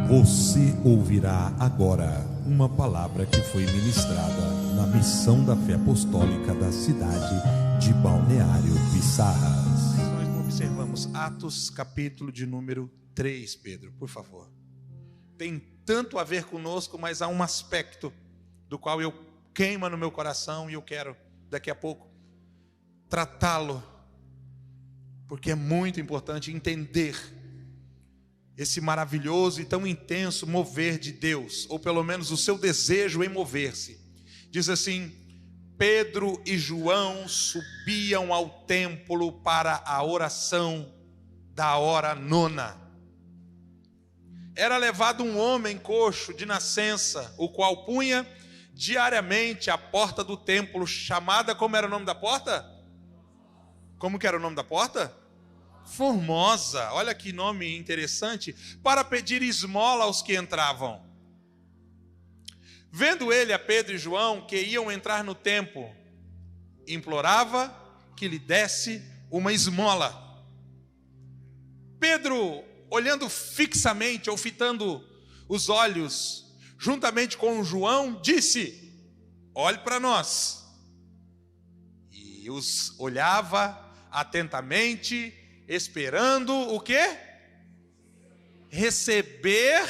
Você ouvirá agora uma palavra que foi ministrada na Missão da Fé Apostólica da cidade de Balneário Pissarras. Nós observamos Atos capítulo de número 3, Pedro, por favor. Tem tanto a ver conosco, mas há um aspecto do qual eu queima no meu coração e eu quero daqui a pouco tratá-lo, porque é muito importante entender esse maravilhoso e tão intenso mover de Deus, ou pelo menos o seu desejo em mover-se. Diz assim: Pedro e João subiam ao templo para a oração da hora nona. Era levado um homem coxo de nascença, o qual punha diariamente à porta do templo, chamada, como era o nome da porta? Como que era o nome da porta? Formosa, olha que nome interessante, para pedir esmola aos que entravam. Vendo ele a Pedro e João que iam entrar no templo, implorava que lhe desse uma esmola. Pedro, olhando fixamente, ou fitando os olhos, juntamente com João, disse: olhe para nós. E os olhava atentamente, esperando o quê? Receber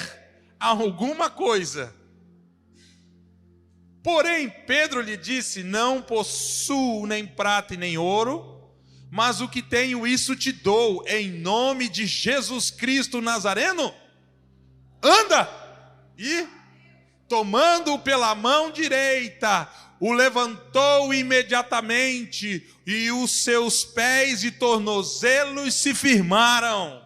alguma coisa. Porém, Pedro lhe disse: não possuo nem prata e nem ouro, mas o que tenho, isso te dou. Em nome de Jesus Cristo Nazareno, anda! E, tomando-o pela mão direita, o levantou imediatamente, e os seus pés e tornozelos se firmaram.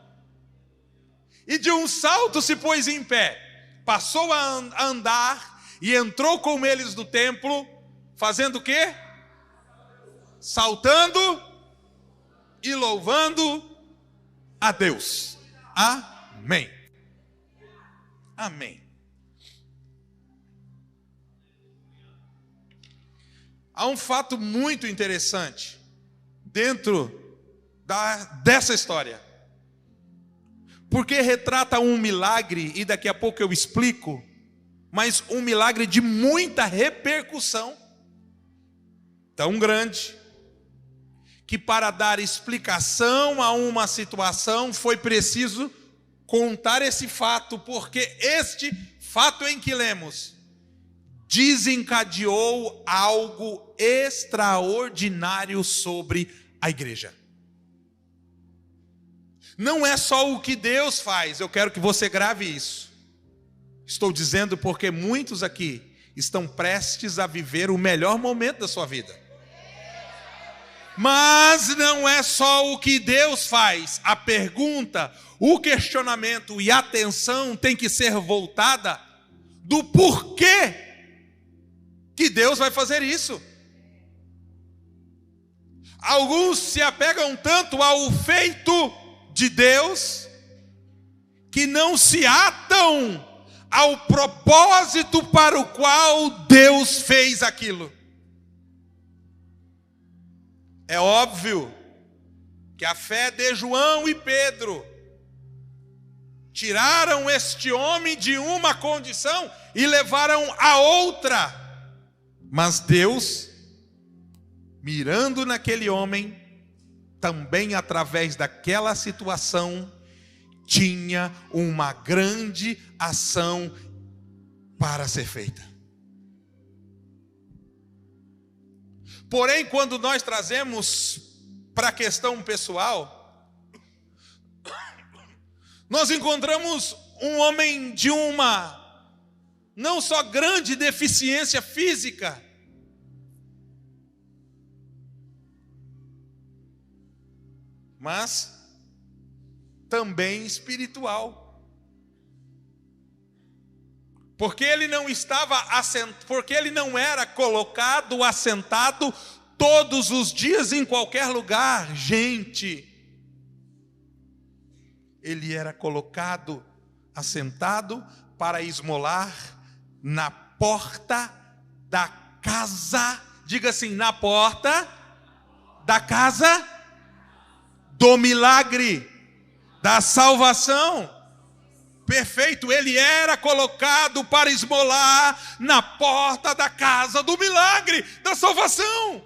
E de um salto se pôs em pé, passou a andar e entrou com eles no templo, fazendo o quê? Saltando e louvando a Deus. Amém. Amém. Há um fato muito interessante dentro dessa história, porque retrata um milagre, e daqui a pouco eu explico, mas um milagre de muita repercussão, tão grande, que para dar explicação a uma situação foi preciso contar esse fato, porque este fato em que lemos desencadeou algo extraordinário sobre a igreja. Não é só o que Deus faz, eu quero que você grave isso. Estou dizendo porque muitos aqui estão prestes a viver o melhor momento da sua vida. Mas não é só o que Deus faz. A pergunta, o questionamento e a atenção tem que ser voltada do porquê que Deus vai fazer isso. Alguns se apegam tanto ao feito de Deus que não se atam ao propósito para o qual Deus fez aquilo. É óbvio que a fé de João e Pedro tiraram este homem de uma condição e levaram a outra. Mas Deus, mirando naquele homem, também através daquela situação, tinha uma grande ação para ser feita. Porém, quando nós trazemos para a questão pessoal, nós encontramos um homem de uma não só grande deficiência física, mas também espiritual. Porque ele não estava porque ele não era colocado, assentado todos os dias em qualquer lugar, gente. Ele era colocado, assentado para esmolar na porta da casa, diga assim, na porta da casa do milagre, da salvação. perfeito, ele era colocado para esmolar na porta da casa do milagre, da salvação.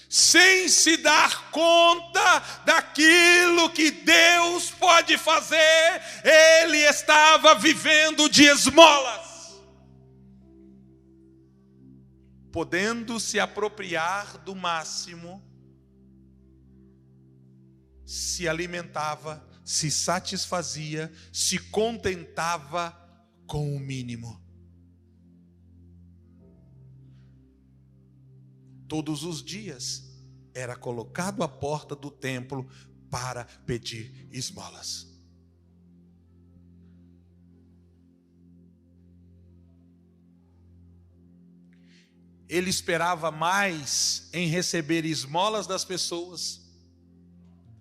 Sem se dar conta daquilo que Deus pode fazer, ele estava vivendo de esmolas, podendo se apropriar do máximo, se alimentava, se satisfazia, se contentava com o mínimo. Todos os dias era colocado à porta do templo para pedir esmolas. Ele esperava mais em receber esmolas das pessoas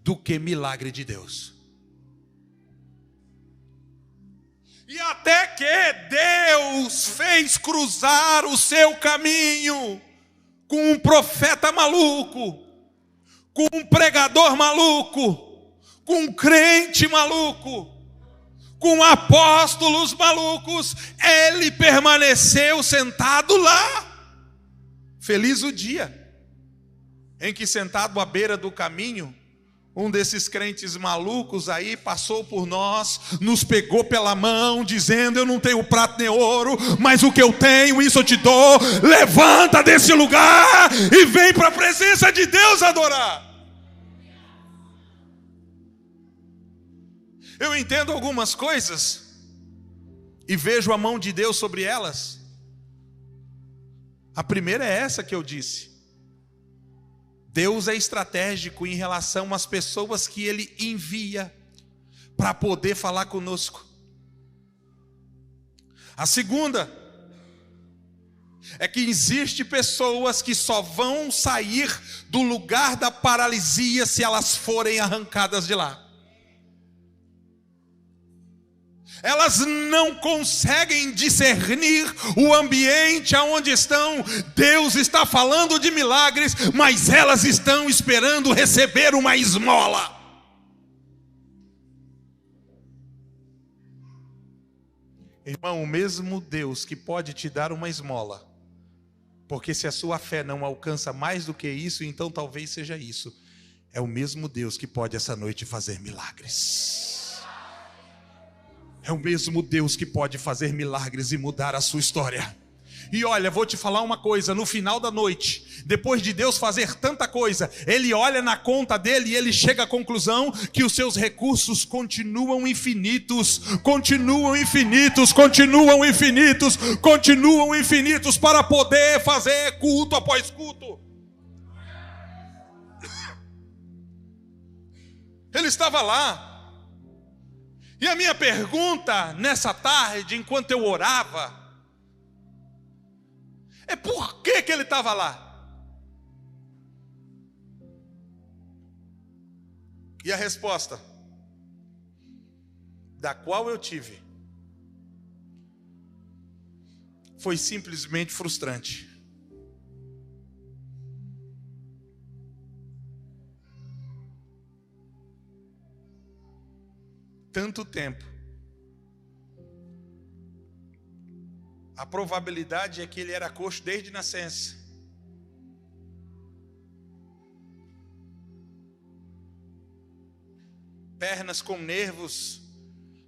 do que milagre de Deus. E até que Deus fez cruzar o seu caminho com um profeta maluco, com um pregador maluco, com um crente maluco, com apóstolos malucos, ele permaneceu sentado lá. Feliz o dia em que, sentado à beira do caminho, um desses crentes malucos aí passou por nós, nos pegou pela mão, dizendo: eu não tenho prata nem ouro, mas o que eu tenho, isso eu te dou. Levanta desse lugar e vem para a presença de Deus adorar. Eu entendo algumas coisas e vejo a mão de Deus sobre elas. A primeira é essa que eu disse. Deus é estratégico em relação às pessoas que Ele envia para poder falar conosco. A segunda é que existe pessoas que só vão sair do lugar da paralisia se elas forem arrancadas de lá. Elas não conseguem discernir o ambiente aonde estão. Deus está falando de milagres, mas elas estão esperando receber uma esmola. Irmão, o mesmo Deus que pode te dar uma esmola, porque se a sua fé não alcança mais do que isso, então talvez seja isso, é o mesmo Deus que pode essa noite fazer milagres. É o mesmo Deus que pode fazer milagres e mudar a sua história. E olha, vou te falar uma coisa, no final da noite, depois de Deus fazer tanta coisa, Ele olha na conta dele e Ele chega à conclusão que os seus recursos continuam infinitos, continuam infinitos, continuam infinitos, continuam infinitos para poder fazer culto após culto. Ele estava lá. E a minha pergunta nessa tarde, enquanto eu orava, é por que ele estava lá? E a resposta, da qual eu tive, foi simplesmente frustrante. Tanto tempo. A probabilidade é que ele era coxo desde nascença. Pernas com nervos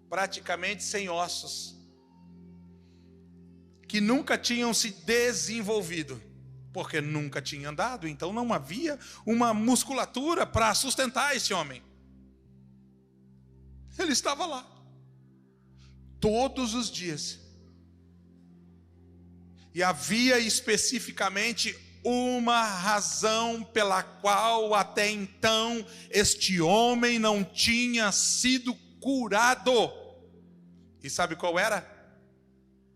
praticamente sem ossos, que nunca tinham se desenvolvido, porque nunca tinha andado, então não havia uma musculatura para sustentar esse homem. Ele estava lá, todos os dias. E havia especificamente uma razão pela qual até então este homem não tinha sido curado. E sabe qual era?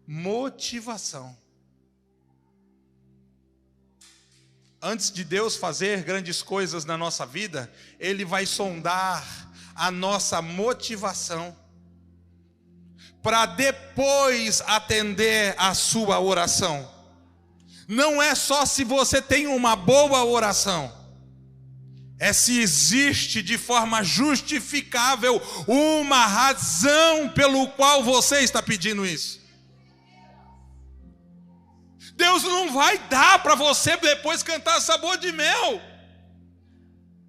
Motivação. Antes de Deus fazer grandes coisas na nossa vida, Ele vai sondar a nossa motivação, para depois atender a sua oração. Não é só se você tem uma boa oração, é se existe de forma justificável uma razão pelo qual você está pedindo isso. Deus não vai dar para você depois cantar sabor de mel.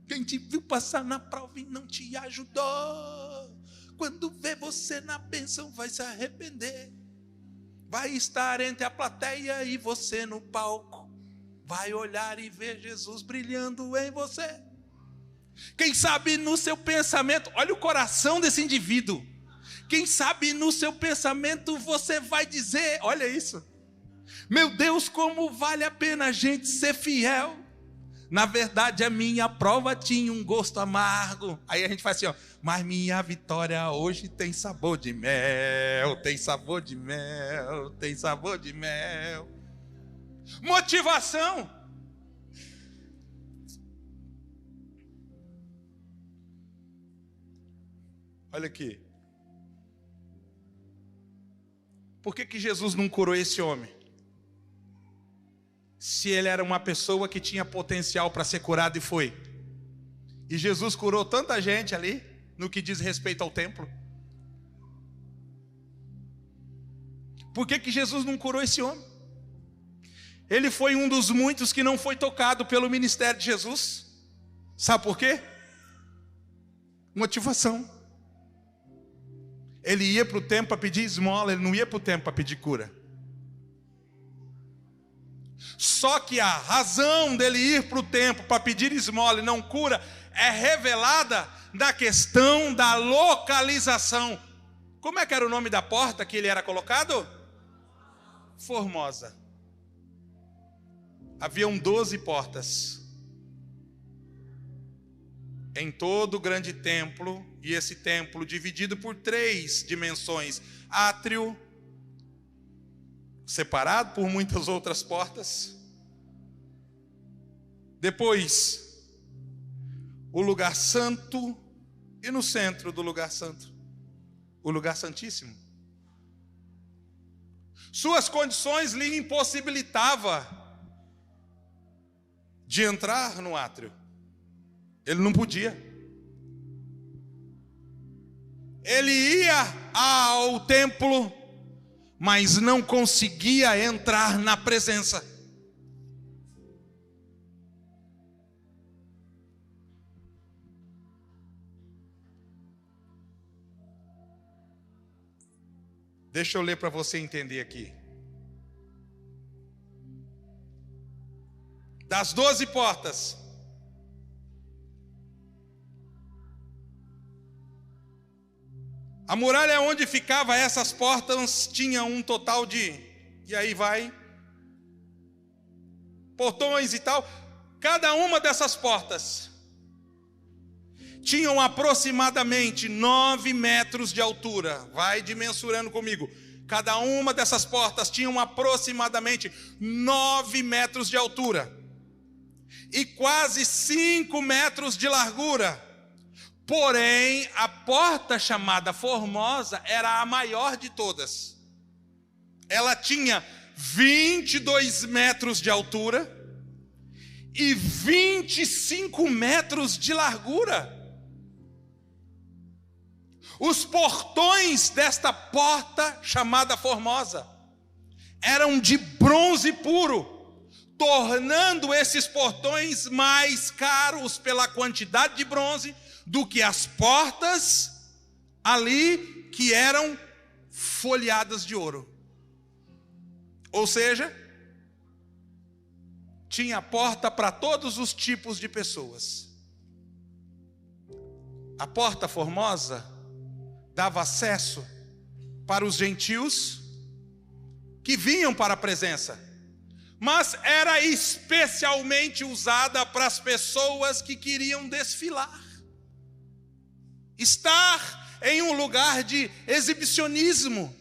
Quem te viu passar na prova e não te ajudou, quando vê você na bênção vai se arrepender. Vai estar entre a plateia e você no palco, vai olhar e ver Jesus brilhando em você. Quem sabe no seu pensamento, olha o coração desse indivíduo, quem sabe no seu pensamento você vai dizer, olha isso, meu Deus, como vale a pena a gente ser fiel. Na verdade a minha prova tinha um gosto amargo. Aí a gente faz assim, ó, mas minha vitória hoje tem sabor de mel, tem sabor de mel, tem sabor de mel. Motivação. Olha aqui. Por que Jesus não curou esse homem? Se ele era uma pessoa que tinha potencial para ser curado e foi. E Jesus curou tanta gente ali, no que diz respeito ao templo. Por que Jesus não curou esse homem? Ele foi um dos muitos que não foi tocado pelo ministério de Jesus. Sabe por quê? Motivação. Ele ia para o templo para pedir esmola, ele não ia para o templo para pedir cura. Só que a razão dele ir para o templo para pedir esmola e não cura é revelada na questão da localização. Como é que era o nome da porta que ele era colocado? Formosa. Haviam 12 portas em todo o grande templo, e esse templo dividido por 3 dimensões: átrio, separado por muitas outras portas, depois o lugar santo, e no centro do lugar santo, o lugar santíssimo. Suas condições lhe impossibilitavam de entrar no átrio. Ele não podia. Ele ia ao templo, mas não conseguia entrar na presença. Deixa eu ler para você entender aqui. Das 12 portas, a muralha onde ficava essas portas tinha um total de, e aí vai, portões e tal. Cada uma dessas portas tinham aproximadamente 9 metros de altura. Vai dimensurando comigo. Cada uma dessas portas tinham aproximadamente 9 metros de altura e quase 5 metros de largura. Porém, a porta chamada Formosa era a maior de todas. Ela tinha 22 metros de altura e 25 metros de largura. Os portões desta porta chamada Formosa eram de bronze puro, tornando esses portões mais caros pela quantidade de bronze do que as portas ali que eram folheadas de ouro. Ou seja, tinha porta para todos os tipos de pessoas. A porta Formosa dava acesso para os gentios que vinham para a presença, mas era especialmente usada para as pessoas que queriam desfilar, estar em um lugar de exibicionismo.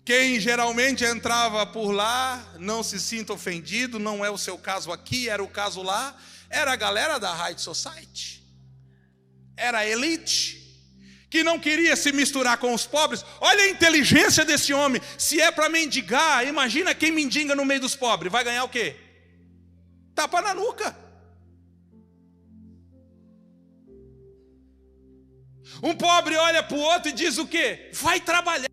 Quem geralmente entrava por lá, não se sinta ofendido, não é o seu caso aqui, era o caso lá, era a galera da High Society, era a elite, que não queria se misturar com os pobres. Olha a inteligência desse homem. Se é para mendigar, imagina quem mendiga no meio dos pobres, vai ganhar o quê? tapa na nuca. Um pobre olha para o outro e diz o quê? Vai trabalhar.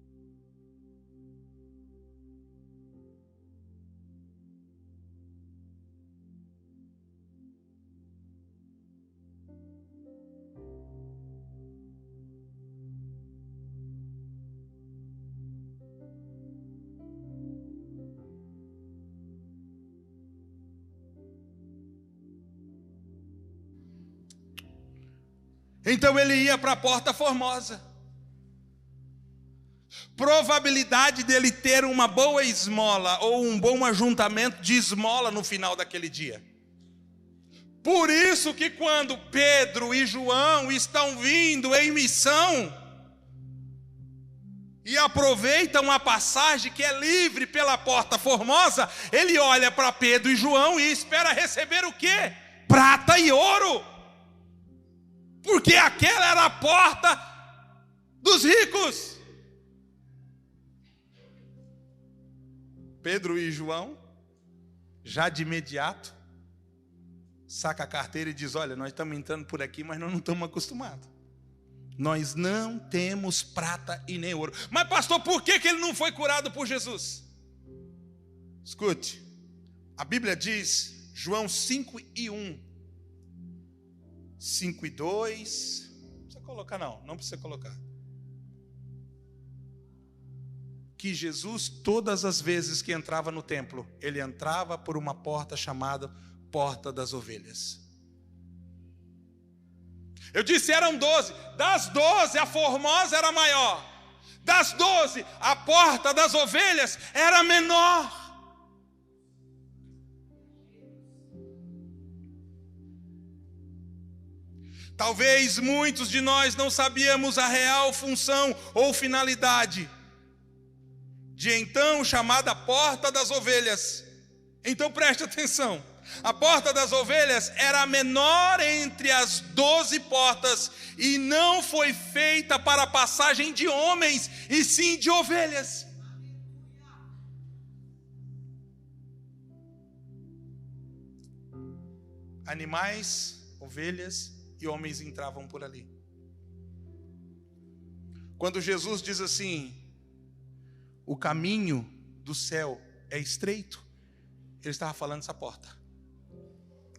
Então ele ia para a Porta Formosa. Probabilidade dele ter uma boa esmola ou um bom ajuntamento de esmola no final daquele dia. Por isso que quando Pedro e João estão vindo em missão e aproveitam a passagem que é livre pela Porta Formosa, ele olha para Pedro e João e espera receber o quê? Prata e ouro. Porque aquela era a porta dos ricos. Pedro e João, já de imediato, saca a carteira e diz: olha, nós estamos entrando por aqui, mas nós não estamos acostumados. Nós não temos prata e nem ouro. Mas pastor, por que ele não foi curado por Jesus? Escute, a Bíblia diz, João 5:1. 5:2, não precisa colocar não precisa colocar. Que Jesus, todas as vezes que entrava no templo, ele entrava por uma porta chamada Porta das Ovelhas. Eu disse, eram 12, das 12 a Formosa era maior, das 12 a Porta das Ovelhas era menor. Talvez muitos de nós não sabíamos a real função ou finalidade de então chamada Porta das Ovelhas. Então preste atenção, a Porta das Ovelhas era a menor entre as 12 portas e não foi feita para a passagem de homens, e sim de ovelhas. Animais, ovelhas e homens entravam por ali. Quando Jesus diz assim, o caminho do céu é estreito, ele estava falando dessa porta.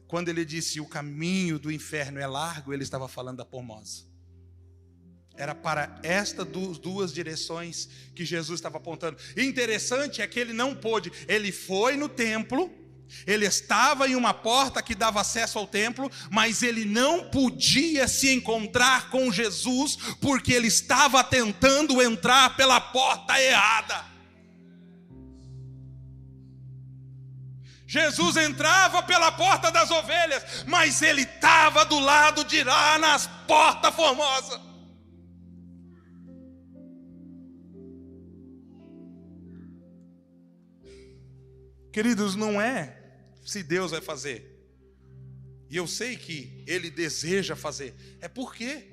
Quando ele disse o caminho do inferno é largo, ele estava falando da Formosa. Era para estas duas direções que Jesus estava apontando. E interessante é que ele não pôde, ele foi no templo, ele estava em uma porta que dava acesso ao templo, mas ele não podia se encontrar com Jesus, porque ele estava tentando entrar pela porta errada. Jesus entrava pela Porta das Ovelhas, mas ele estava do lado de lá, nas Porta Formosa. Queridos, não é se Deus vai fazer, e eu sei que Ele deseja fazer, é porque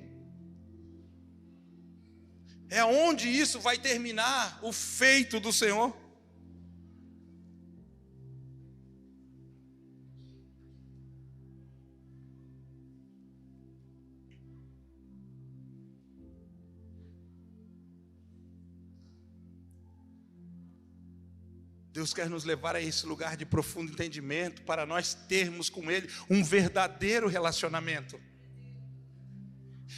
é onde isso vai terminar o feito do Senhor. Deus quer nos levar a esse lugar de profundo entendimento, para nós termos com Ele um verdadeiro relacionamento.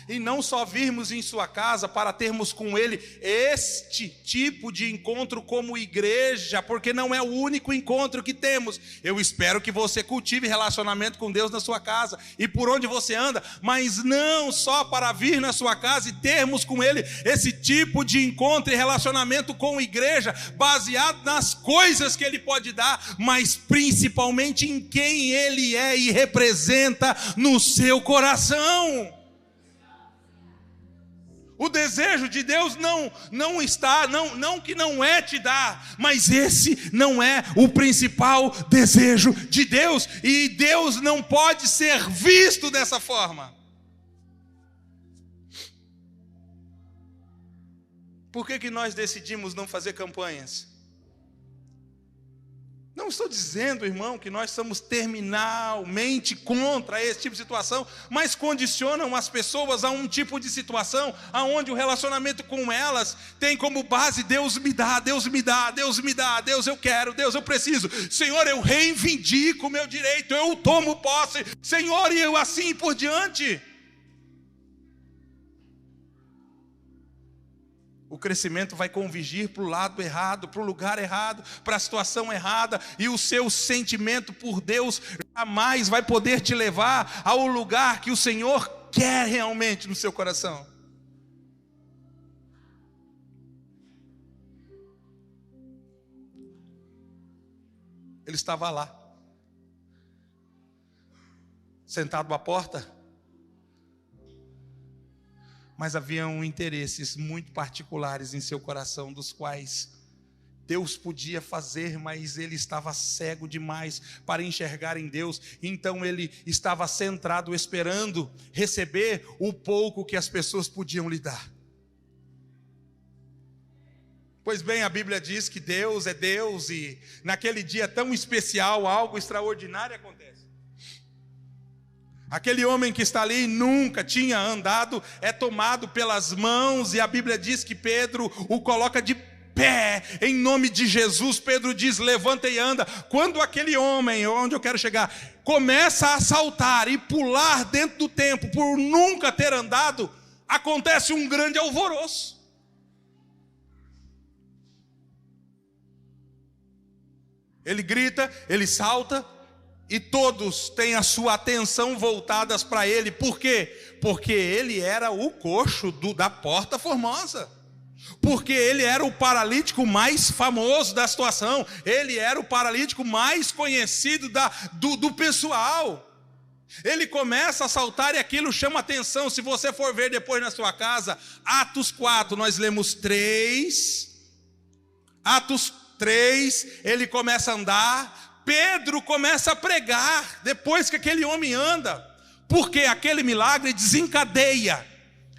E não só virmos em sua casa para termos com Ele este tipo de encontro como igreja, porque não é o único encontro que temos. Eu espero que você cultive relacionamento com Deus na sua casa e por onde você anda, mas não só para vir na sua casa e termos com Ele esse tipo de encontro e relacionamento com a igreja, baseado nas coisas que Ele pode dar, mas principalmente em quem Ele é e representa no seu coração. O desejo de Deus não está, não que não é te dar, mas esse não é o principal desejo de Deus, e Deus não pode ser visto dessa forma. Por que nós decidimos não fazer campanhas? não estou dizendo, irmão, que nós somos terminalmente contra esse tipo de situação, mas condicionam as pessoas a um tipo de situação onde o relacionamento com elas tem como base: Deus me dá, Deus me dá, Deus me dá, Deus eu quero, Deus eu preciso, Senhor eu reivindico o meu direito, eu tomo posse, Senhor, e eu assim por diante. O crescimento vai convergir para o lado errado, para o lugar errado, para a situação errada, e o seu sentimento por Deus jamais vai poder te levar ao lugar que o Senhor quer realmente no seu coração. Ele estava lá, sentado à porta, mas haviam interesses muito particulares em seu coração, dos quais Deus podia fazer, mas ele estava cego demais para enxergar em Deus. Então ele estava centrado, esperando receber o pouco que as pessoas podiam lhe dar. Pois bem, a Bíblia diz que Deus é Deus, e naquele dia tão especial, algo extraordinário acontece. Aquele homem que está ali nunca tinha andado, é tomado pelas mãos, e a Bíblia diz que Pedro o coloca de pé, em nome de Jesus. Pedro diz: levanta e anda. Quando aquele homem, onde eu quero chegar, começa a saltar e pular dentro do templo, por nunca ter andado, acontece um grande alvoroço. Ele grita, ele salta, e todos têm a sua atenção voltadas para ele. Por quê? Porque ele era o coxo da Porta Formosa. Porque ele era o paralítico mais famoso da situação. Ele era o paralítico mais conhecido do pessoal. Ele começa a saltar e aquilo chama atenção. Se você for ver depois na sua casa, Atos 4, nós lemos 3. Atos 3, ele começa a andar. Pedro começa a pregar depois que aquele homem anda, porque aquele milagre desencadeia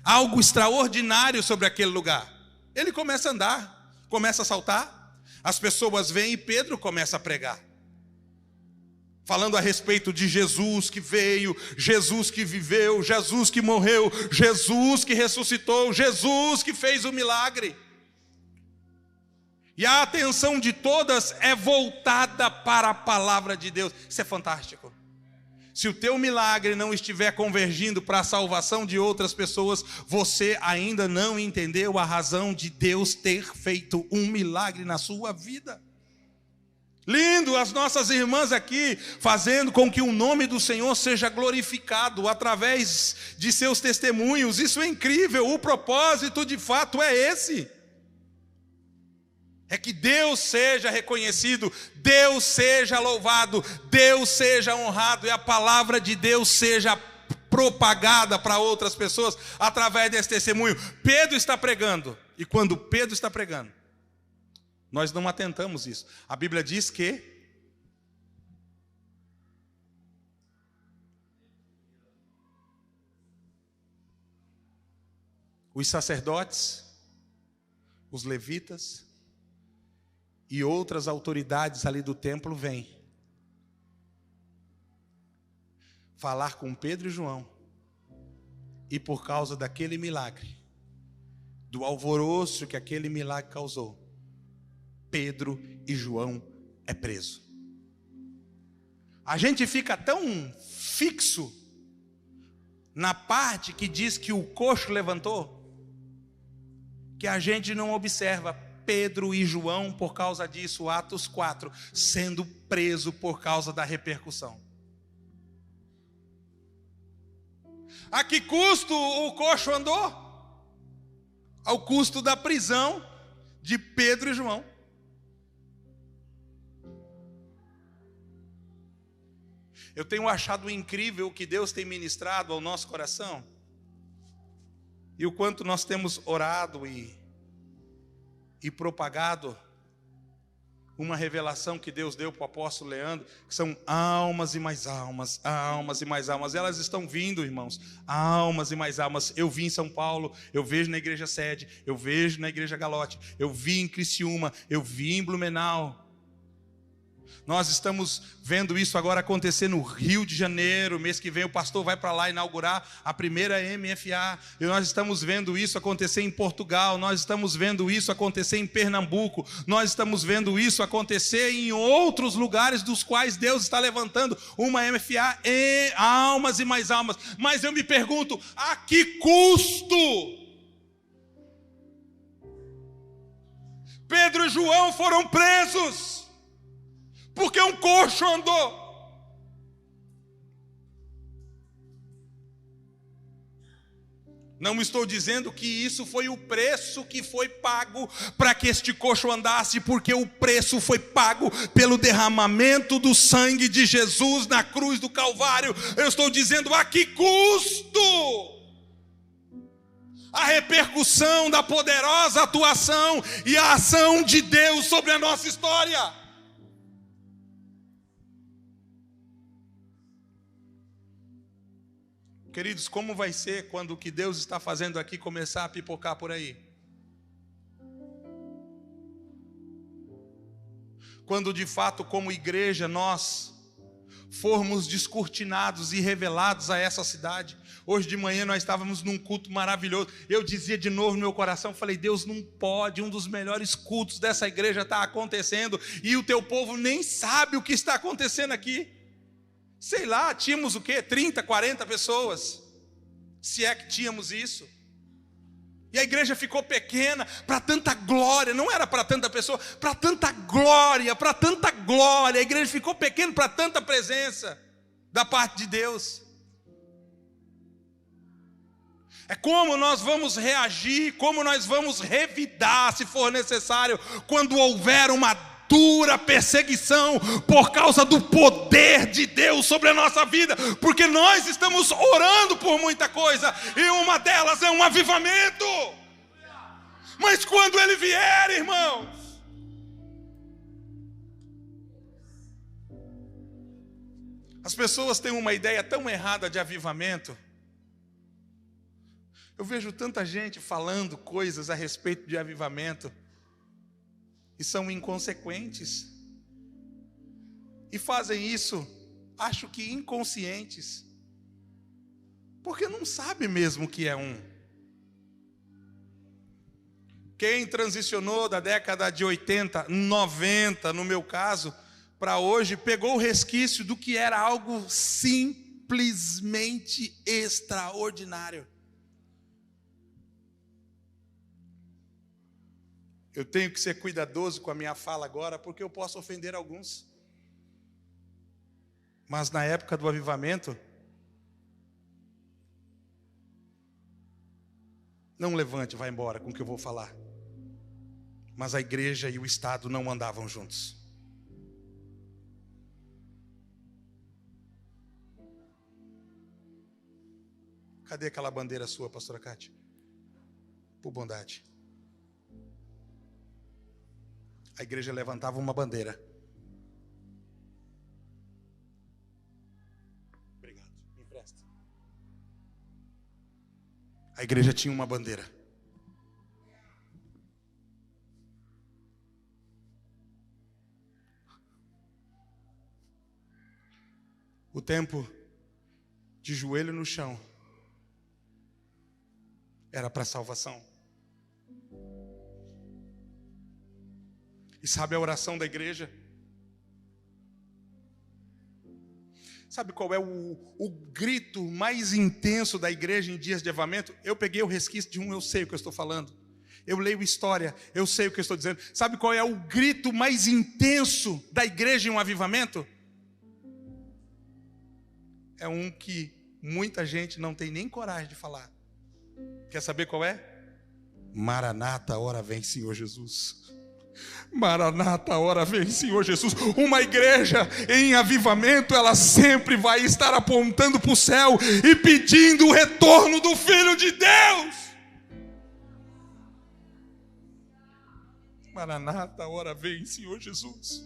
algo extraordinário sobre aquele lugar. Ele começa a andar, começa a saltar, as pessoas vêm e Pedro começa a pregar, falando a respeito de Jesus que veio, Jesus que viveu, Jesus que morreu, Jesus que ressuscitou, Jesus que fez o milagre. E a atenção de todas é voltada para a palavra de Deus. Isso é fantástico. Se o teu milagre não estiver convergindo para a salvação de outras pessoas, você ainda não entendeu a razão de Deus ter feito um milagre na sua vida. Lindo, as nossas irmãs aqui, fazendo com que o nome do Senhor seja glorificado através de seus testemunhos. Isso é incrível, o propósito de fato é esse. É que Deus seja reconhecido, Deus seja louvado, Deus seja honrado, e a palavra de Deus seja propagada para outras pessoas através desse testemunho. Pedro está pregando, e quando Pedro está pregando, nós não atentamos isso. A Bíblia diz que os sacerdotes, os levitas e outras autoridades ali do templo vêm falar com Pedro e João, e por causa daquele milagre, do alvoroço que aquele milagre causou, Pedro e João é preso. A gente fica tão fixo na parte que diz que o coxo levantou, que a gente não observa Pedro e João, por causa disso, Atos 4, sendo preso por causa da repercussão. A que custo o coxo andou? Ao custo da prisão de Pedro e João. Eu tenho achado incrível o que Deus tem ministrado ao nosso coração, e o quanto nós temos orado e propagado uma revelação que Deus deu para o apóstolo Leandro, que são almas e mais almas, almas e mais almas. Elas estão vindo, irmãos, almas e mais almas. Eu vi em São Paulo, eu vejo na igreja sede, eu vejo na igreja Galote, eu vi em Criciúma, eu vi em Blumenau. Nós estamos vendo isso agora acontecer no Rio de Janeiro. Mês que vem o pastor vai para lá inaugurar a primeira MFA. E nós estamos vendo isso acontecer em Portugal. Nós estamos vendo isso acontecer em Pernambuco. Nós estamos vendo isso acontecer em outros lugares dos quais Deus está levantando uma MFA em almas e mais almas. Mas eu me pergunto, a que custo? Pedro e João foram presos porque um coxo andou. Não estou dizendo que isso foi o preço que foi pago para que este coxo andasse, porque o preço foi pago pelo derramamento do sangue de Jesus na cruz do Calvário. Eu estou dizendo, a que custo? A repercussão da poderosa atuação e a ação de Deus sobre a nossa história. Queridos, como vai ser quando o que Deus está fazendo aqui começar a pipocar por aí? Quando de fato, como igreja, nós formos descortinados e revelados a essa cidade. Hoje de manhã nós estávamos num culto maravilhoso. Eu dizia de novo no meu coração, falei, Deus, não pode, um dos melhores cultos dessa igreja está acontecendo e o teu povo nem sabe o que está acontecendo aqui. Sei lá, tínhamos o quê? 30, 40 pessoas, se é que tínhamos isso. E a igreja ficou pequena para tanta glória, não era para tanta pessoa, para tanta glória, para tanta glória. A igreja ficou pequena para tanta presença da parte de Deus. É como nós vamos reagir, como nós vamos revidar, se for necessário, quando houver uma dura perseguição por causa do poder de Deus sobre a nossa vida, porque nós estamos orando por muita coisa, e uma delas é um avivamento. Mas quando ele vier, irmãos, as pessoas têm uma ideia tão errada de avivamento. Eu vejo tanta gente falando coisas a respeito de avivamento e são inconsequentes, e fazem isso, acho que inconscientes, porque não sabe mesmo o que é um. Quem transicionou da década de 80, 90, no meu caso, para hoje, pegou o resquício do que era algo simplesmente extraordinário. Eu tenho que ser cuidadoso com a minha fala agora, porque eu posso ofender alguns. Mas na época do avivamento, não levante, vai embora com o que eu vou falar. Mas a igreja e o Estado não andavam juntos. Cadê aquela bandeira sua, pastora Cátia? Por bondade. A igreja levantava uma bandeira. Obrigado, me empresta. A igreja tinha uma bandeira. O tempo de joelho no chão era para salvação. E sabe a oração da igreja? Sabe qual é o grito mais intenso da igreja em dias de avivamento? Eu peguei o resquício de eu sei o que eu estou falando. Eu leio história, eu sei o que eu estou dizendo. Sabe qual é o grito mais intenso da igreja em um avivamento? É um que muita gente não tem nem coragem de falar. Quer saber qual é? Maranata, ora vem Senhor Jesus. Maranata, ora vem Senhor Jesus. Uma igreja em avivamento, ela sempre vai estar apontando para o céu e pedindo o retorno do Filho de Deus. Maranata, ora vem Senhor Jesus.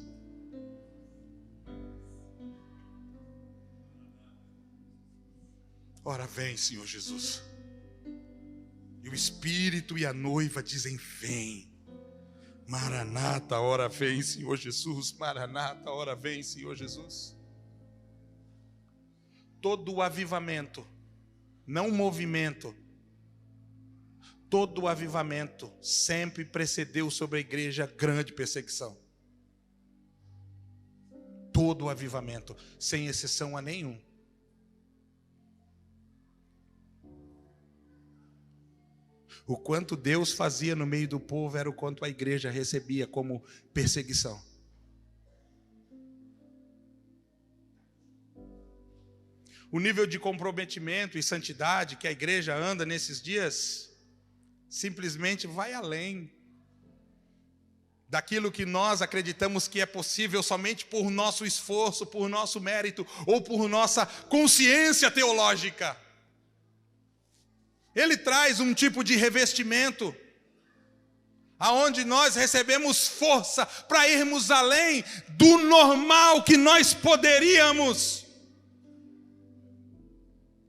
Ora vem Senhor Jesus. E o Espírito e a noiva dizem: vem. Maranata, ora vem, Senhor Jesus. Maranata, ora vem, Senhor Jesus. Todo o avivamento, não movimento, todo o avivamento sempre precedeu sobre a igreja grande perseguição. Todo o avivamento, sem exceção a nenhum. O quanto Deus fazia no meio do povo era o quanto a igreja recebia como perseguição. O nível de comprometimento e santidade que a igreja anda nesses dias simplesmente vai além daquilo que nós acreditamos que é possível somente por nosso esforço, por nosso mérito ou por nossa consciência teológica. Ele traz um tipo de revestimento aonde nós recebemos força para irmos além do normal que nós poderíamos.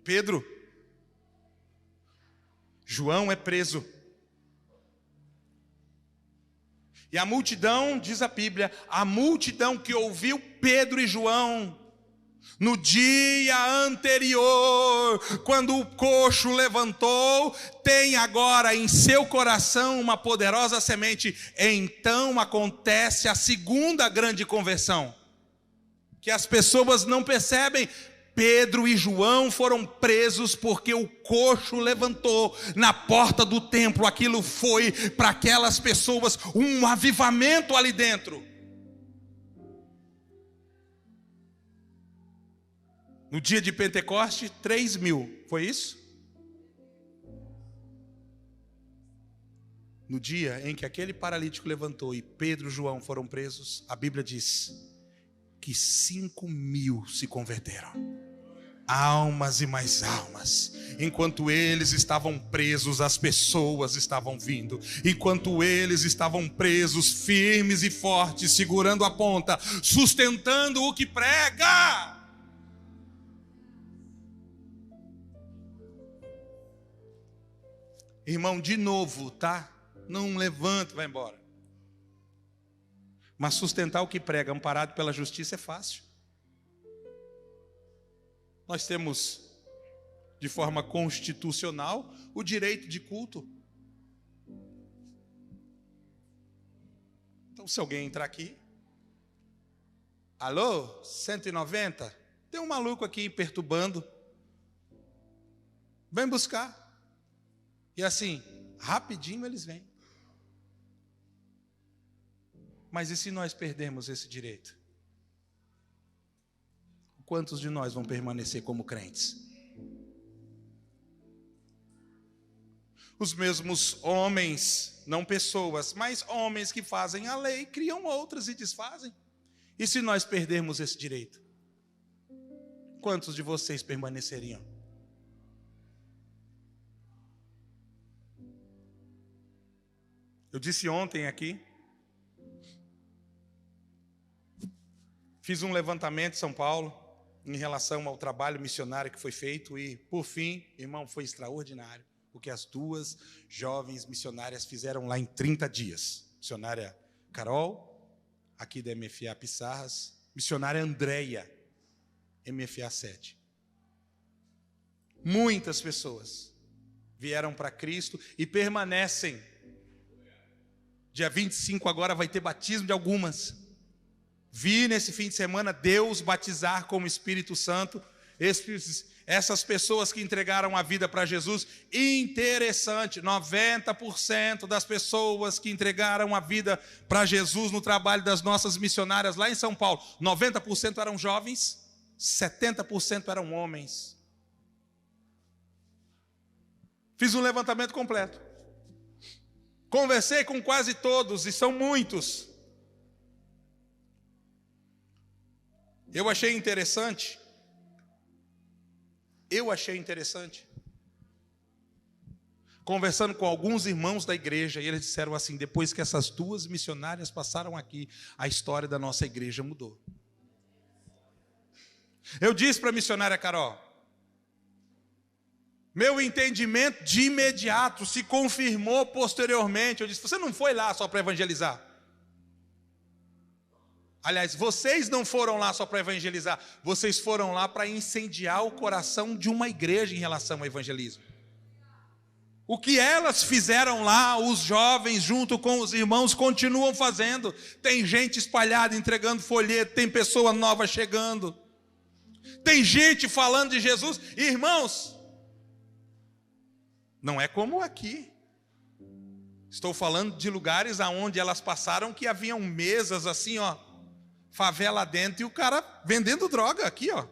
Pedro, João é preso. E a multidão, diz a Bíblia, a multidão que ouviu Pedro e João no dia anterior, quando o coxo levantou, tem agora em seu coração uma poderosa semente. Então acontece a segunda grande conversão, que as pessoas não percebem. Pedro e João foram presos porque o coxo levantou na porta do templo. Aquilo foi para aquelas pessoas um avivamento ali dentro. No dia de Pentecoste, 3.000, foi isso? No dia em que aquele paralítico levantou e Pedro e João foram presos, a Bíblia diz que 5.000 se converteram. Almas e mais almas. Enquanto eles estavam presos, as pessoas estavam vindo. Enquanto eles estavam presos, firmes e fortes, segurando a ponta, sustentando o que prega. Irmão, de novo, tá? Não levanta e vai embora. Mas sustentar o que prega, amparado pela justiça, é fácil. Nós temos, de forma constitucional, o direito de culto. Então, se alguém entrar aqui, alô, 190, tem um maluco aqui perturbando, vem buscar. E assim, rapidinho eles vêm. Mas e se nós perdermos esse direito? Quantos de nós vão permanecer como crentes? Os mesmos homens, não pessoas, mas homens que fazem a lei, criam outras e desfazem. E se nós perdermos esse direito? Quantos de vocês permaneceriam? Eu disse ontem aqui, fiz um levantamento em São Paulo, em relação ao trabalho missionário que foi feito e, por fim, irmão, foi extraordinário o que as duas jovens missionárias fizeram lá em 30 dias. Missionária Carol, aqui da MFA Pissarras, missionária Andréia, MFA 7. Muitas pessoas vieram para Cristo e permanecem. Dia 25 agora vai ter batismo de algumas. Vi nesse fim de semana Deus batizar com o Espírito Santo essas pessoas que entregaram a vida para Jesus. Interessante, 90% das pessoas que entregaram a vida para Jesus no trabalho das nossas missionárias lá em São Paulo, 90% eram jovens, 70% eram homens. Fiz um levantamento completo. Conversei com quase todos, e são muitos. Eu achei interessante, conversando com alguns irmãos da igreja, e eles disseram assim: depois que essas duas missionárias passaram aqui, a história da nossa igreja mudou. Eu disse para a missionária Carol, meu entendimento de imediato se confirmou posteriormente. Eu disse: você não foi lá só para evangelizar, Aliás, vocês não foram lá só para evangelizar, vocês foram lá para incendiar o coração de uma igreja em relação ao evangelismo. O que elas fizeram lá, os jovens junto com os irmãos continuam fazendo. Tem gente espalhada entregando folheto, tem pessoa nova chegando, tem gente falando de Jesus. Irmãos, não é como aqui. Estou falando de lugares aonde elas passaram que haviam mesas assim, ó, favela dentro, e o cara vendendo droga aqui, ó.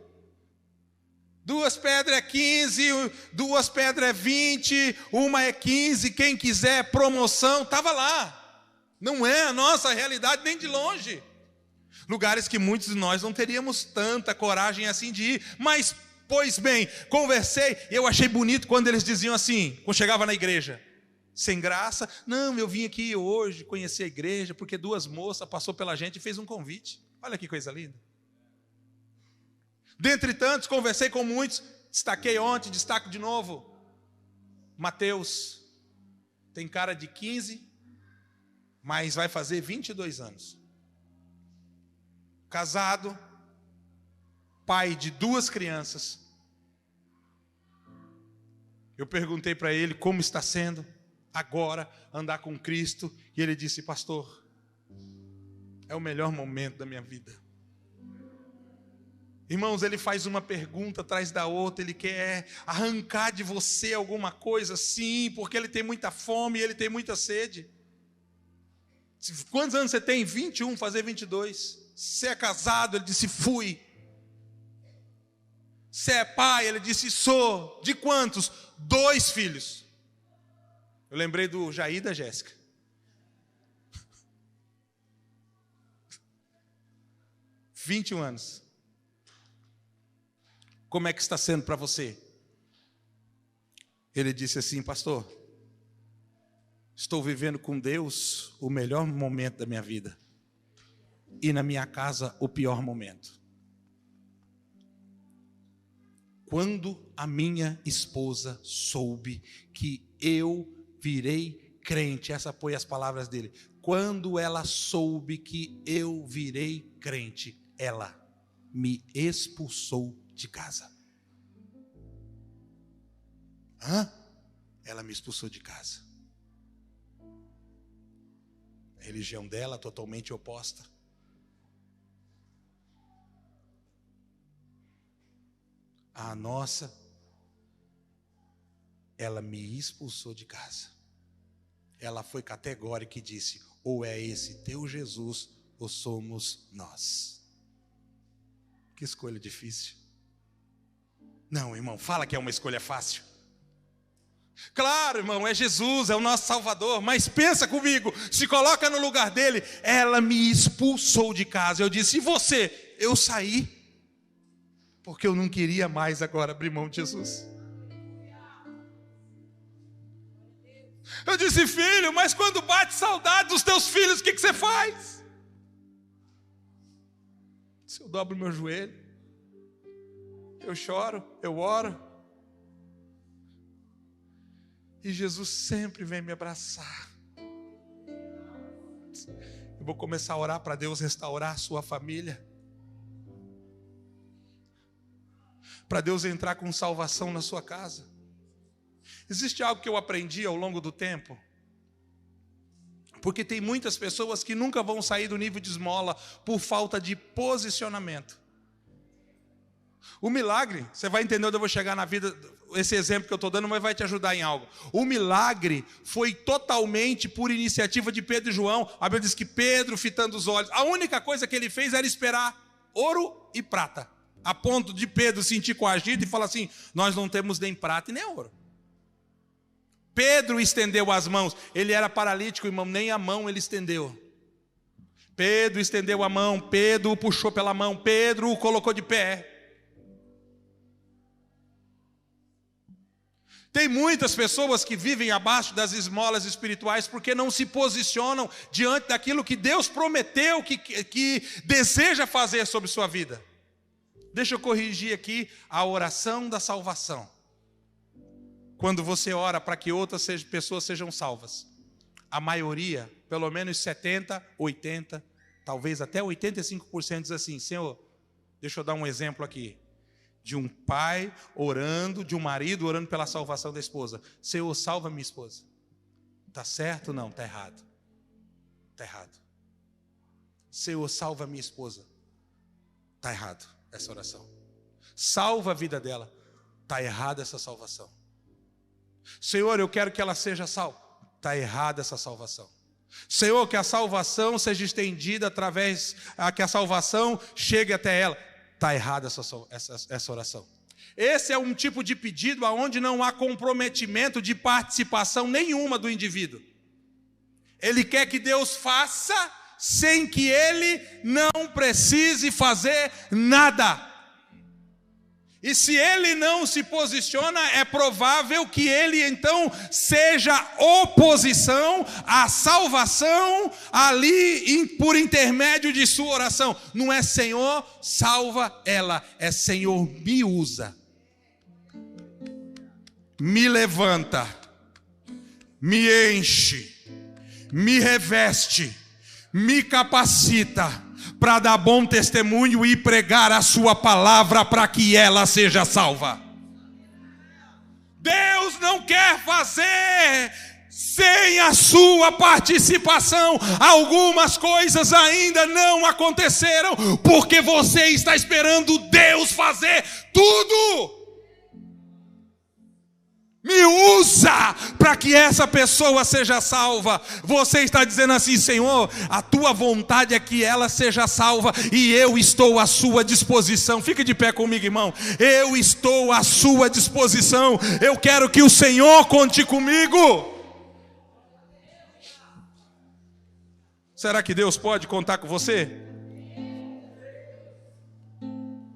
2 pedras é 15, 2 pedras é 20, uma é 15, quem quiser promoção, estava lá. Não é a nossa realidade nem de longe. Lugares que muitos de nós não teríamos tanta coragem assim de ir. Mas, pois bem, conversei, eu achei bonito quando eles diziam assim, quando chegava na igreja, sem graça, não, eu vim aqui hoje conhecer a igreja, porque 2 moças passou pela gente e fez um convite. Olha que coisa linda. Dentre tantos, conversei com muitos, destaquei ontem, destaco de novo. Mateus, tem cara de 15, mas vai fazer 22 anos. Casado, pai de 2 crianças. Eu perguntei para ele como está sendo agora andar com Cristo, e ele disse: pastor, é o melhor momento da minha vida. Irmãos, ele faz uma pergunta atrás da outra, ele quer arrancar de você alguma coisa, sim, porque ele tem muita fome, ele tem muita sede. Quantos anos você tem? 21, fazer 22. Você é casado? Ele disse: fui. Você é pai? Ele disse: sou. De quantos? 2 filhos. Eu lembrei do Jair e da Jéssica. – 21 anos. Como é que está sendo para você? Ele disse assim: pastor, estou vivendo com Deus o melhor momento da minha vida, e na minha casa o pior momento. Quando a minha esposa soube que eu virei crente, essa foi as palavras dele. Quando ela soube que eu virei crente, ela me expulsou de casa. Ela me expulsou de casa. A religião dela totalmente oposta. A nossa, ela me expulsou de casa. Ela foi categórica e disse: ou é esse teu Jesus, ou somos nós. Que escolha difícil. Não, irmão, fala que é uma escolha fácil. Claro, irmão, é Jesus, é o nosso Salvador. Mas pensa comigo, se coloca no lugar dele. Ela me expulsou de casa. Eu disse: e você? Eu saí, porque eu não queria mais agora abrir mão de Jesus. Eu disse: filho, mas quando bate saudade dos teus filhos, o que você faz? Se eu dobro meu joelho, eu choro, eu oro, e Jesus sempre vem me abraçar. Eu vou começar a orar para Deus restaurar a sua família, para Deus entrar com salvação na sua casa. Existe algo que eu aprendi ao longo do tempo, porque tem muitas pessoas que nunca vão sair do nível de esmola por falta de posicionamento. O milagre, você vai entender onde eu vou chegar na vida, esse exemplo que eu estou dando, mas vai te ajudar em algo. O milagre foi totalmente por iniciativa de Pedro e João. A Bíblia diz que Pedro, fitando os olhos, a única coisa que ele fez era esperar ouro e prata, a ponto de Pedro sentir coagido e falar assim: nós não temos nem prata e nem ouro. Pedro estendeu as mãos, ele era paralítico, irmão, nem a mão ele estendeu. Pedro estendeu a mão, Pedro o puxou pela mão, Pedro o colocou de pé. Tem muitas pessoas que vivem abaixo das esmolas espirituais porque não se posicionam diante daquilo que Deus prometeu, que deseja fazer sobre sua vida. Deixa eu corrigir aqui a oração da salvação. Quando você ora para que outras pessoas sejam salvas, a maioria, pelo menos 70, 80, talvez até 85% diz assim: Senhor, deixa eu dar um exemplo aqui, de um pai orando, de um marido orando pela salvação da esposa. Senhor, salva minha esposa. Está certo ou não? Está errado. Está errado. Senhor, salva minha esposa. Está errado essa oração. Salva a vida dela. Está errada essa salvação. Senhor, eu quero que ela seja salva. Está errada essa salvação. Senhor, que a salvação seja estendida através, que a salvação chegue até ela. Está errada essa oração. Esse é um tipo de pedido onde não há comprometimento de participação nenhuma do indivíduo. Ele quer que Deus faça sem que ele não precise fazer nada. E se ele não se posiciona, é provável que ele então seja oposição à salvação ali por intermédio de sua oração. Não é Senhor, salva ela, é Senhor, me usa, me levanta, me enche, me reveste, me capacita para dar bom testemunho e pregar a sua palavra para que ela seja salva. Deus não quer fazer sem a sua participação. Algumas coisas ainda não aconteceram porque você está esperando Deus fazer tudo. Me usa para que essa pessoa seja salva. Você está dizendo assim: Senhor, a tua vontade é que ela seja salva e eu estou à sua disposição. Fica de pé comigo, irmão. Eu estou à sua disposição. Eu quero que o Senhor conte comigo. Será que Deus pode contar com você?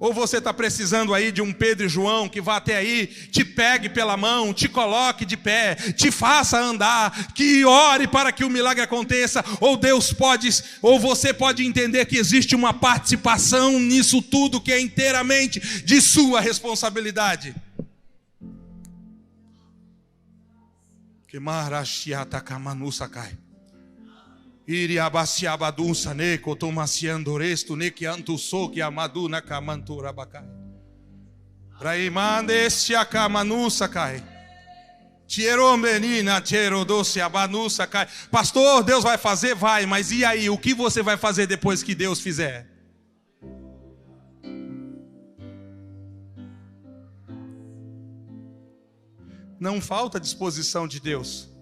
Ou você está precisando aí de um Pedro e João que vá até aí, te pegue pela mão, te coloque de pé, te faça andar, que ore para que o milagre aconteça? Ou Deus pode, ou você pode entender que existe uma participação nisso tudo que é inteiramente de sua responsabilidade? Que marashiata kamanusa cai. Iriabasiabadunsa ne kotomasiandoresto ne que antuso que amaduna kamantura bacai. Raimande kamanusa cai. Tiero menina, tiero doce abanusa cai. Pastor, Deus vai fazer? Vai, mas e aí? O que você vai fazer depois que Deus fizer? Não falta disposição de Deus.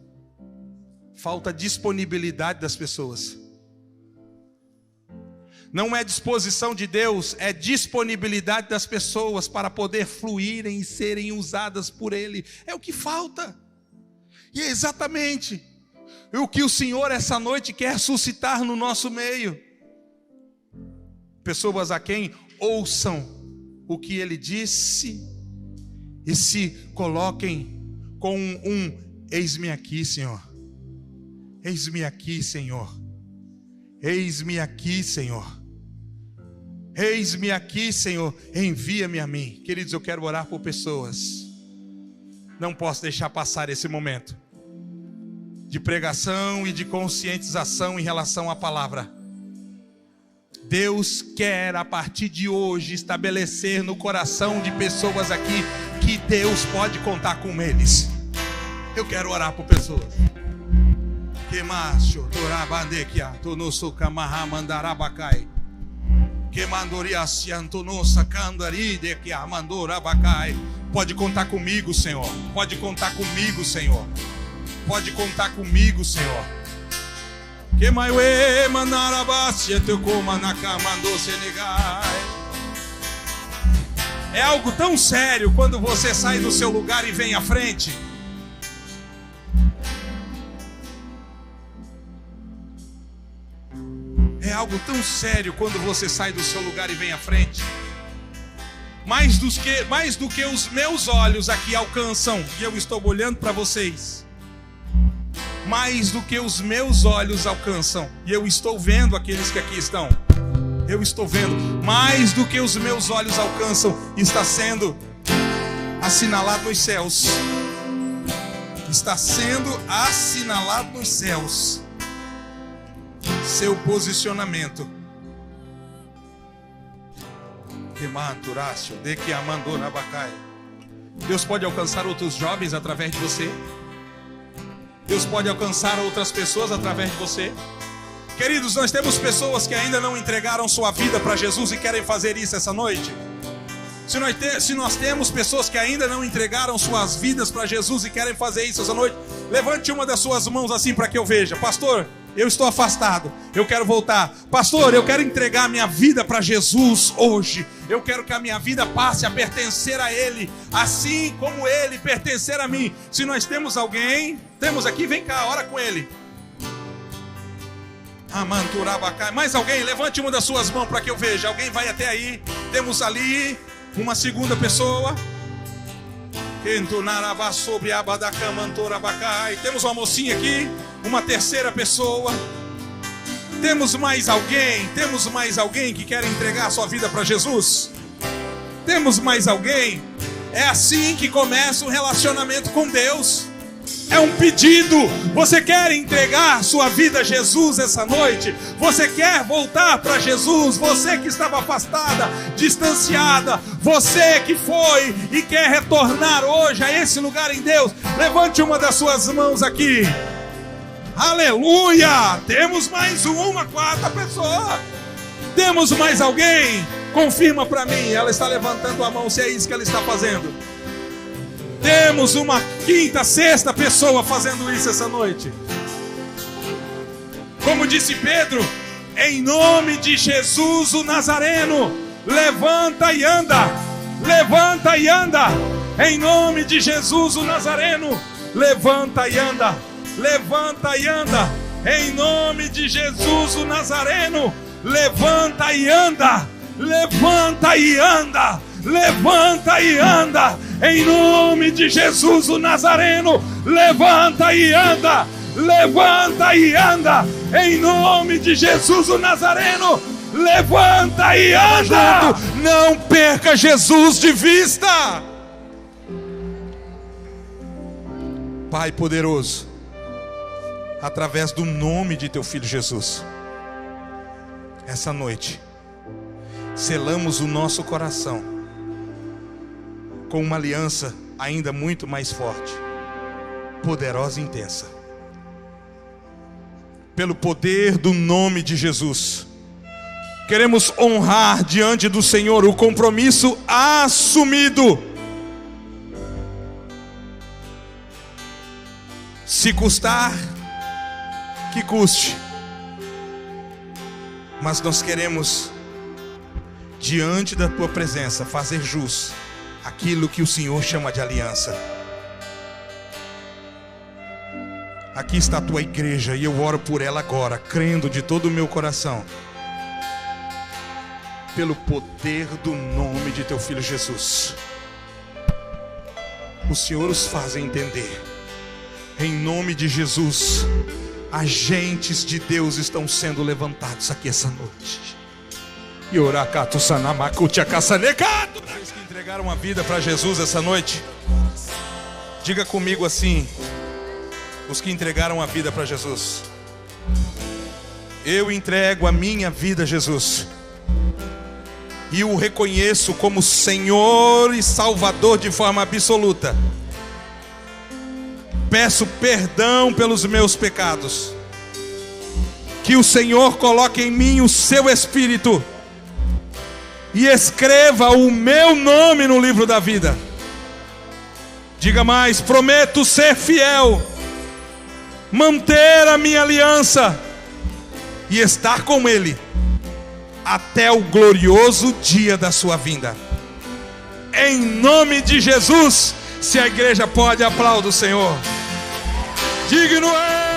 Falta disponibilidade das pessoas. Não é disposição de Deus, é disponibilidade das pessoas para poder fluírem e serem usadas por Ele. É o que falta. E é exatamente o que o Senhor essa noite quer suscitar no nosso meio. Pessoas a quem ouçam o que Ele disse e se coloquem com um eis-me aqui, Senhor. Eis-me aqui, Senhor. Eis-me aqui, Senhor. Eis-me aqui, Senhor. Envia-me a mim. Queridos, eu quero orar por pessoas. Não posso deixar passar esse momento de pregação e de conscientização em relação à palavra. Deus quer, a partir de hoje, estabelecer no coração de pessoas aqui que Deus pode contar com eles. Eu quero orar por pessoas. Que macho, torabandekia, tonoso kamahamandarabakai. Que mandoria siantonosa candaride que amandorabacai. Pode contar comigo, Senhor. Pode contar comigo, Senhor. Pode contar comigo, Senhor. Que maiue manarabasia teu comanacamando senegai. É algo tão sério quando você sai do seu lugar e vem à frente. É algo tão sério quando você sai do seu lugar e vem à frente. Mais do que os meus olhos aqui alcançam, e eu estou olhando para vocês. Mais do que os meus olhos alcançam, e eu estou vendo aqueles que aqui estão. Eu estou vendo. Mais do que os meus olhos alcançam, está sendo assinalado nos céus. Está sendo assinalado nos céus. seu posicionamento. Deus pode alcançar outros jovens através de você. Deus pode alcançar outras pessoas através de você. Queridos, nós temos pessoas que ainda não entregaram sua vida para Jesus e querem fazer isso essa noite. Se nós temos pessoas que ainda não entregaram suas vidas para Jesus e querem fazer isso essa noite, levante uma das suas mãos assim para que eu veja. Pastor, eu estou afastado, eu quero voltar. Pastor, eu quero entregar minha vida para Jesus hoje. Eu quero que a minha vida passe a pertencer a Ele, assim como Ele pertencer a mim. Se nós temos alguém, temos aqui, vem cá, ora com Ele. Mais alguém? Levante uma das suas mãos para que eu veja. Alguém vai até aí. Temos ali uma segunda pessoa. Temos uma mocinha aqui. Uma terceira pessoa. Temos mais alguém? Temos mais alguém que quer entregar a sua vida para Jesus? Temos mais alguém? É assim que começa um relacionamento com Deus. É um pedido. Você quer entregar sua vida a Jesus essa noite? Você quer voltar para Jesus? Você que estava afastada, distanciada, você que foi e quer retornar hoje a esse lugar em Deus, levante uma das suas mãos aqui. Aleluia! Temos mais uma quarta pessoa. Temos mais alguém? Confirma para mim. Ela está levantando a mão, se é isso que ela está fazendo. Temos uma quinta, sexta pessoa fazendo isso essa noite. Como disse Pedro, em nome de Jesus o Nazareno, levanta e anda. Levanta e anda. Em nome de Jesus o Nazareno, levanta e anda. Levanta e anda. Em nome de Jesus o Nazareno, levanta e anda. Levanta e anda. Levanta e anda. Em nome de Jesus o Nazareno, levanta e anda. Levanta e anda. Em nome de Jesus o Nazareno, levanta e anda. Não perca Jesus de vista. Pai poderoso, através do nome de teu Filho Jesus, essa noite selamos o nosso coração com uma aliança ainda muito mais forte, poderosa e intensa. Pelo poder do nome de Jesus, queremos honrar diante do Senhor o compromisso assumido. Se custar, que custe. Mas nós queremos, diante da tua presença, fazer jus aquilo que o Senhor chama de aliança. Aqui está a tua igreja e eu oro por ela agora, crendo de todo o meu coração, pelo poder do nome de teu Filho Jesus. O Senhor os faz entender. Em nome de Jesus, agentes de Deus estão sendo levantados aqui essa noite. E oracato sanamacutia caçanecado. Os que entregaram a vida para Jesus essa noite, diga comigo assim: os que entregaram a vida para Jesus. Eu entrego a minha vida a Jesus e o reconheço como Senhor e Salvador de forma absoluta. Peço perdão pelos meus pecados. Que o Senhor coloque em mim o seu Espírito e escreva o meu nome no livro da vida. Diga mais: prometo ser fiel, manter a minha aliança e estar com Ele até o glorioso dia da sua vinda. Em nome de Jesus. Se a igreja pode, aplauda o Senhor. Digno é.